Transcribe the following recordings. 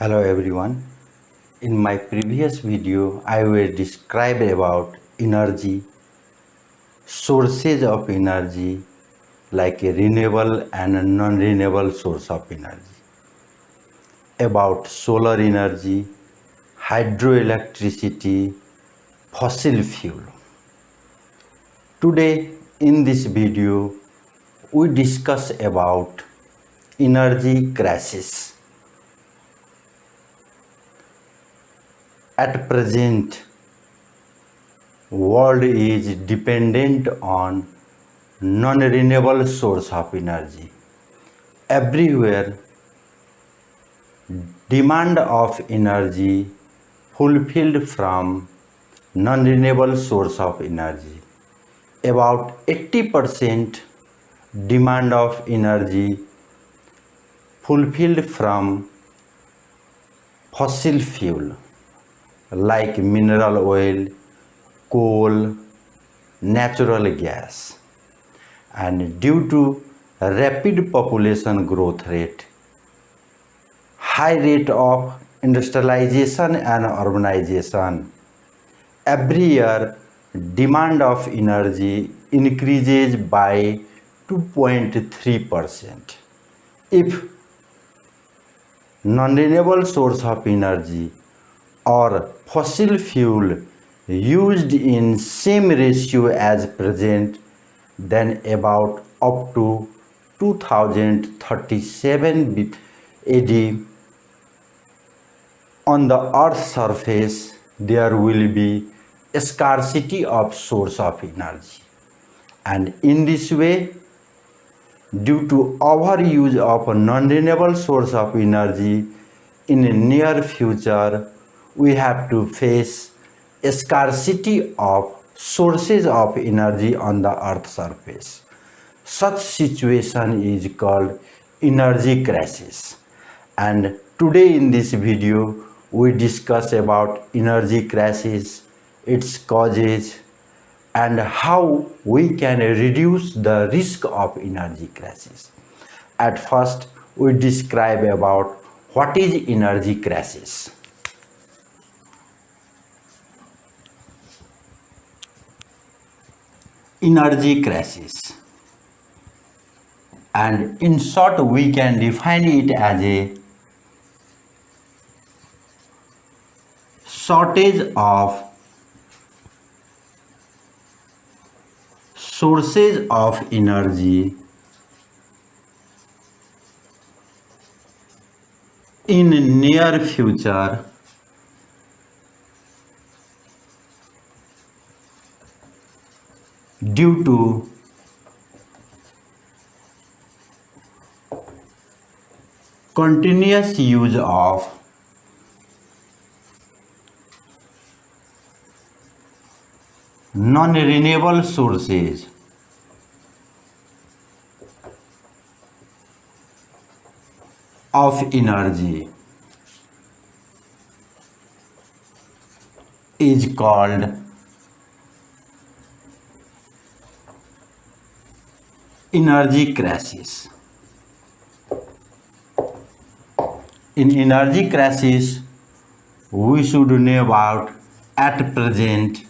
Hello everyone. In my previous video, I will describe about energy, sources of energy like a renewable and non-renewable source of energy, about solar energy, hydroelectricity, fossil fuel. Today in this video, we discuss about energy crisis. At present, world is dependent on non-renewable source of energy. Everywhere, demand of energy fulfilled from non-renewable source of energy. About 80% demand of energy fulfilled from fossil fuel like mineral oil, coal, natural gas. And due to rapid population growth rate, high rate of industrialization and urbanization, every year demand of energy increases by 2.3%. If non-renewable source of energy or fossil fuel used in same ratio as present, then about up to 2037 AD on the earth's surface there will be a scarcity of source of energy, and in this way, due to overuse of a non-renewable source of energy in a near future, we have to face a scarcity of sources of energy on the earth's surface. Such situation is called energy crisis. And today in this video, we discuss about energy crisis, its causes, and how we can reduce the risk of energy crisis. At first, we describe about what is energy crisis. Energy crisis, and in short we can define it as a shortage of sources of energy in near future due to continuous use of non-renewable sources of energy is called energy crisis. In energy crisis, we should know about at present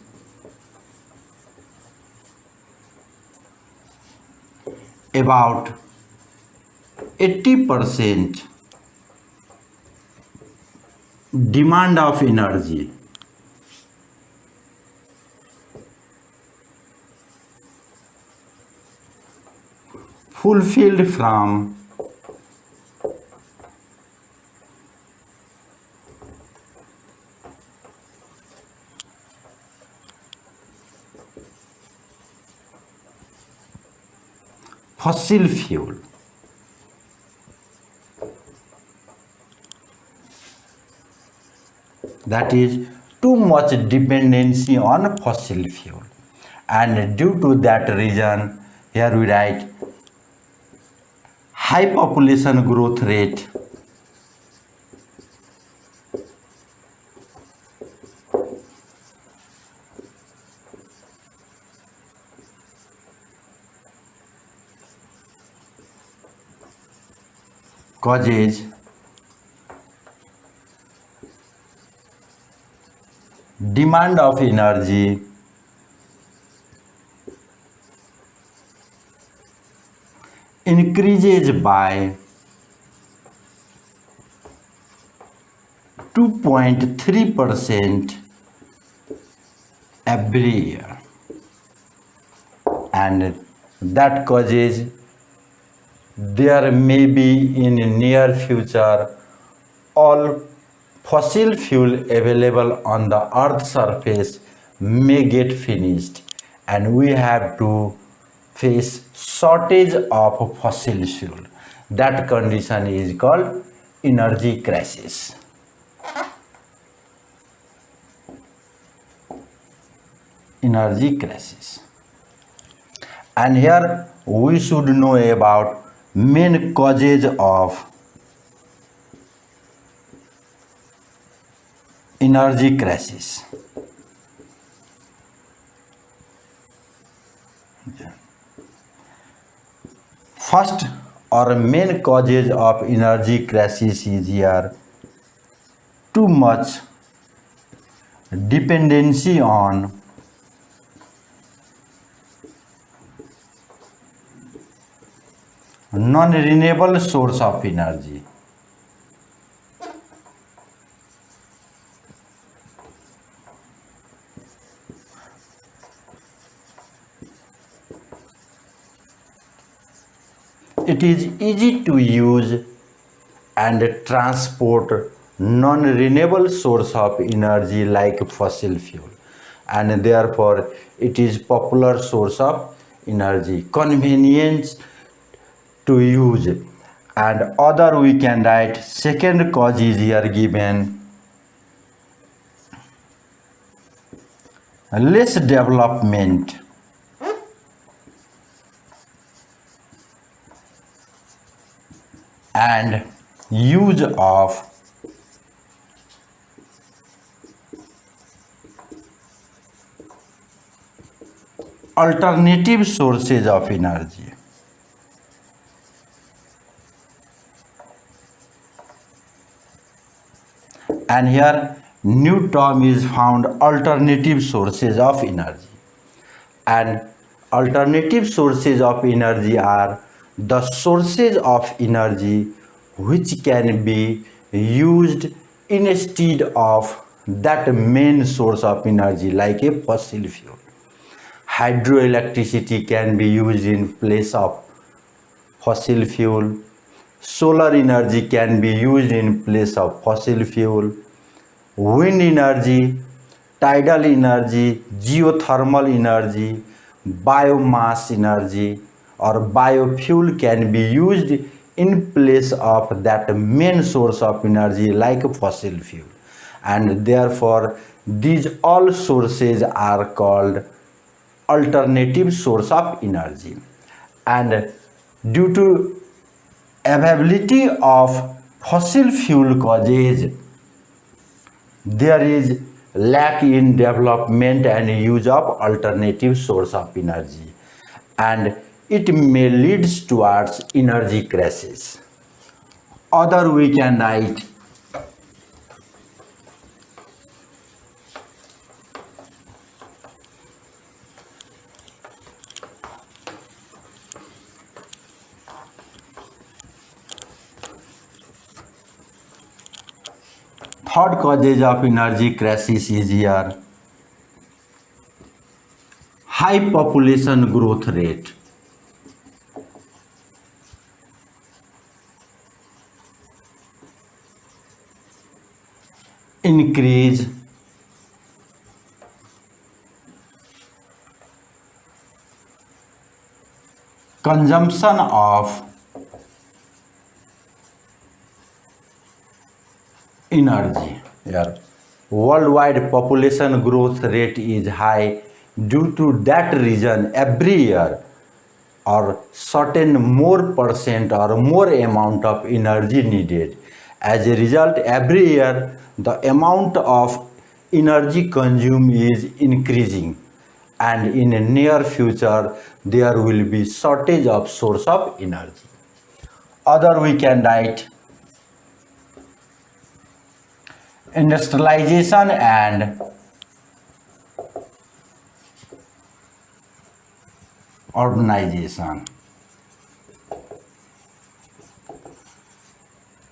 about 80% demand of energy fulfilled from fossil fuel. That is too much dependency on fossil fuel, and due to that reason, here we write high population growth rate, causes demand of energy increases by 2.3% every year, and that causes there may be in near future all fossil fuel available on the earth surface may get finished, and we have to face shortage of fossil fuel. That condition is called energy crisis. Energy crisis. And here we should know about main causes of energy crisis. First or main causes of energy crisis is here too much dependency on non-renewable source of energy. It is easy to use and transport non-renewable source of energy like fossil fuel, and therefore it is popular source of energy, convenience to use. And other we can write second cause is here given less development and use of alternative sources of energy. And here new term is found, alternative sources of energy. And alternative sources of energy are the sources of energy which can be used instead of that main source of energy like a fossil fuel. Hydroelectricity can be used in place of fossil fuel. Solar energy can be used in place of fossil fuel. Wind energy, tidal energy, geothermal energy, biomass energy or biofuel can be used in place of that main source of energy like fossil fuel, and therefore these all sources are called alternative source of energy. And due to availability of fossil fuel causes there is lack in development and use of alternative source of energy, and it may leads towards energy crisis. Other we can write third causes of energy crisis is here high population growth rate. Increase consumption of energy. Here, worldwide population growth rate is high. Due to that reason, every year or certain more percent or more amount of energy needed. As a result, every year the amount of energy consumed is increasing, and in a near future there will be shortage of source of energy. Other we can write industrialization and urbanization.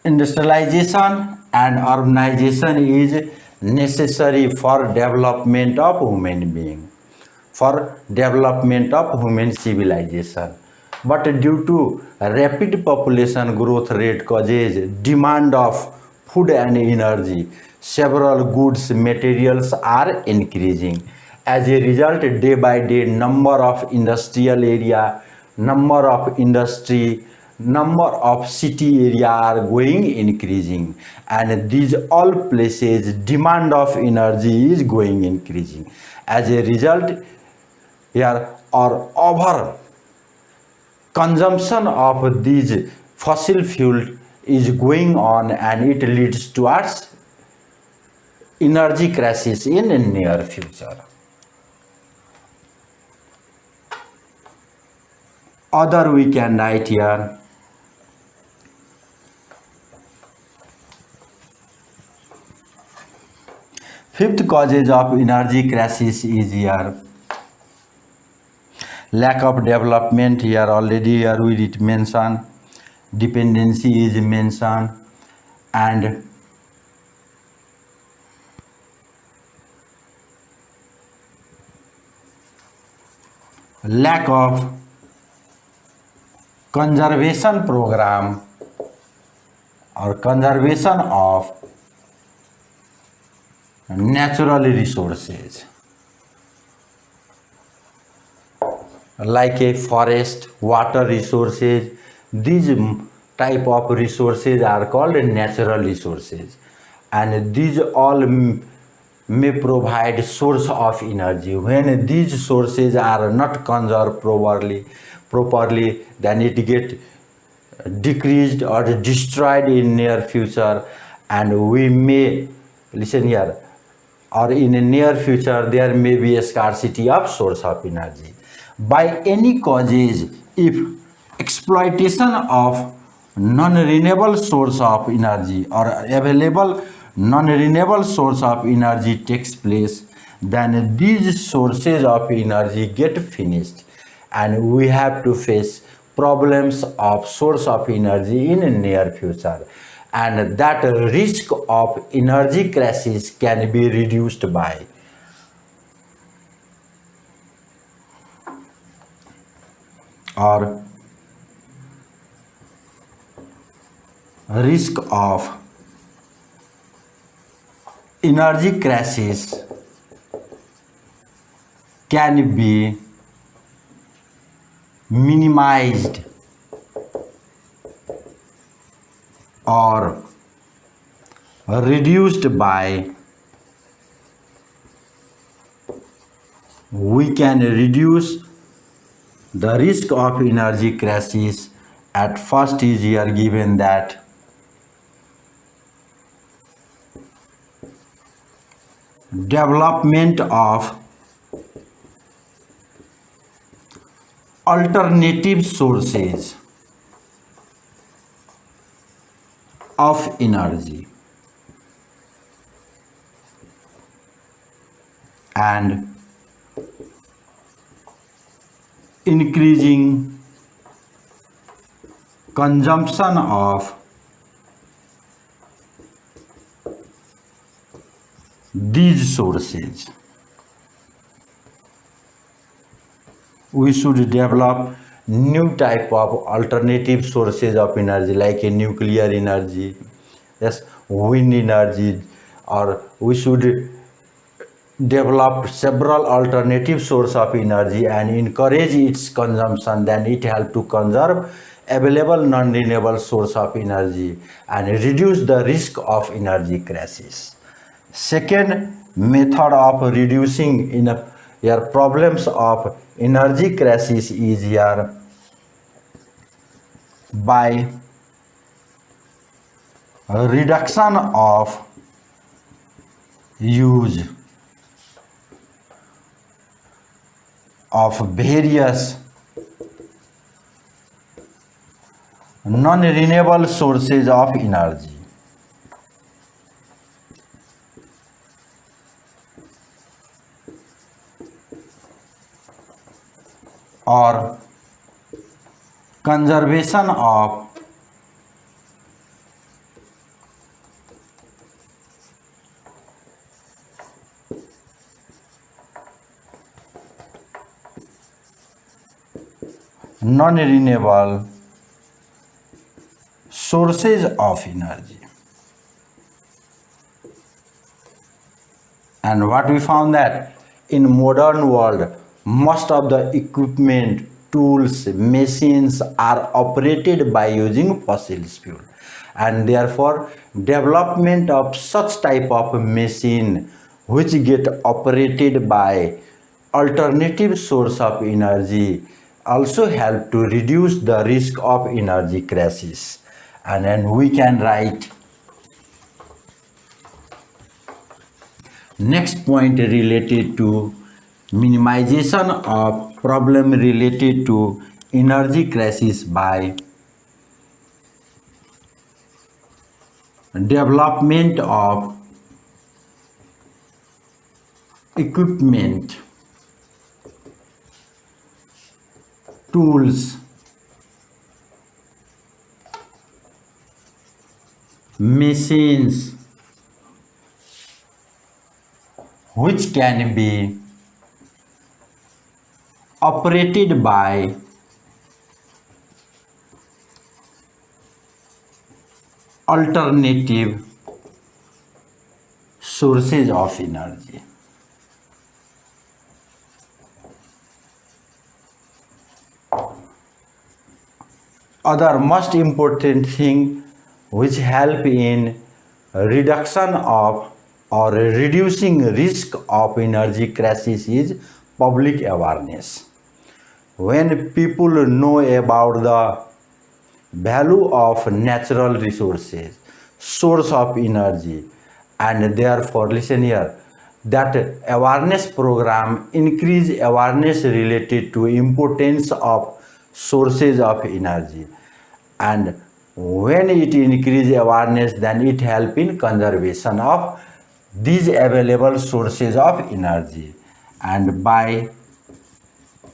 Industrialization and urbanization is necessary for development of human being, for development of human civilization. But due to rapid population growth rate causes demand of food and energy, several goods materials are increasing. As a result, day by day, number of industrial area, number of industry, number of city area are going increasing, and these all places demand of energy is going increasing. As a result, here or over consumption of these fossil fuel is going on, and it leads towards energy crisis in near future. Other we can write here, fifth causes of energy crisis is here lack of development. Here already here we did mention, dependency is mentioned, and lack of conservation program or conservation of natural resources like a forest, water resources. These type of resources are called natural resources, and these all may provide source of energy. When these sources are not conserved properly, then it get decreased or destroyed in near future, and we may listen here, or in a near future there may be a scarcity of source of energy by any causes. If exploitation of non-renewable source of energy or available non-renewable source of energy takes place, then these sources of energy get finished, and we have to face problems of source of energy in near future, and that risk of energy crisis can be reduced by or risk of energy crisis can be minimized or reduced by, we can reduce the risk of energy crisis. At first is here given that development of alternative sources of energy and increasing consumption of these sources. We should develop new type of alternative sources of energy like a nuclear energy, yes, wind energy, or we should develop several alternative source of energy and encourage its consumption. Then it help to conserve available non-renewable source of energy and reduce the risk of energy crisis. Second method of reducing in your problems of energy crisis is here by reduction of use of various non-renewable sources of energy. or conservation of non-renewable sources of energy. And what we found that in modern world, most of the equipment, tools, machines are operated by using fossil fuel, and therefore development of such type of machine which get operated by alternative source of energy also help to reduce the risk of energy crisis. And then we can write next point related to minimization of problem related to energy crisis by development of equipment, tools, machines which can be operated by alternative sources of energy. Other most important thing which help in reduction of or reducing risk of energy crisis is public awareness. When people know about the value of natural resources, source of energy, and therefore listen here, that awareness program increase awareness related to importance of sources of energy, and when it increase awareness, then it help in conservation of these available sources of energy. And by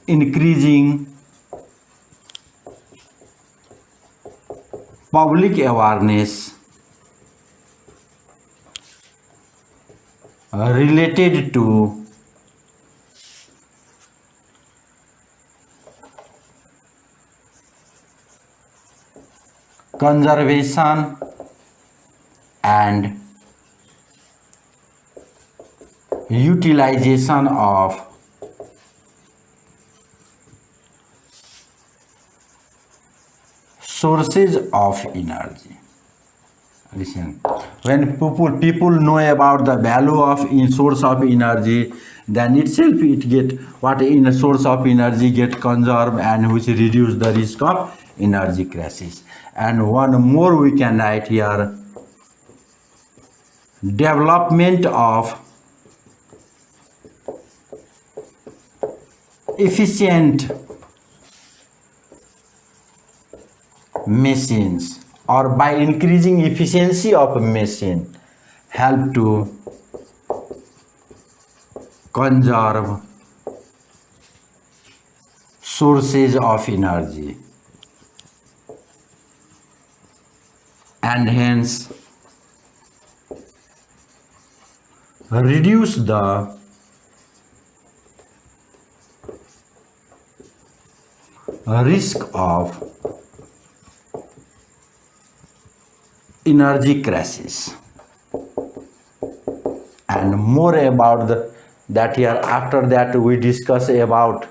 increasing public awareness related to conservation and utilization of sources of energy. Listen, when people know about the value of in source of energy, then itself it get what in a source of energy get conserved and which reduce the risk of energy crisis. And one more we can write here, development of efficient machines, or by increasing efficiency of a machine help to conserve sources of energy and hence reduce the risk of energy crisis. And more about that here, after that we discuss about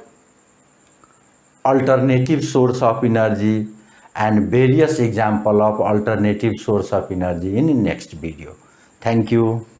alternative source of energy and various example of alternative source of energy in next video. Thank you.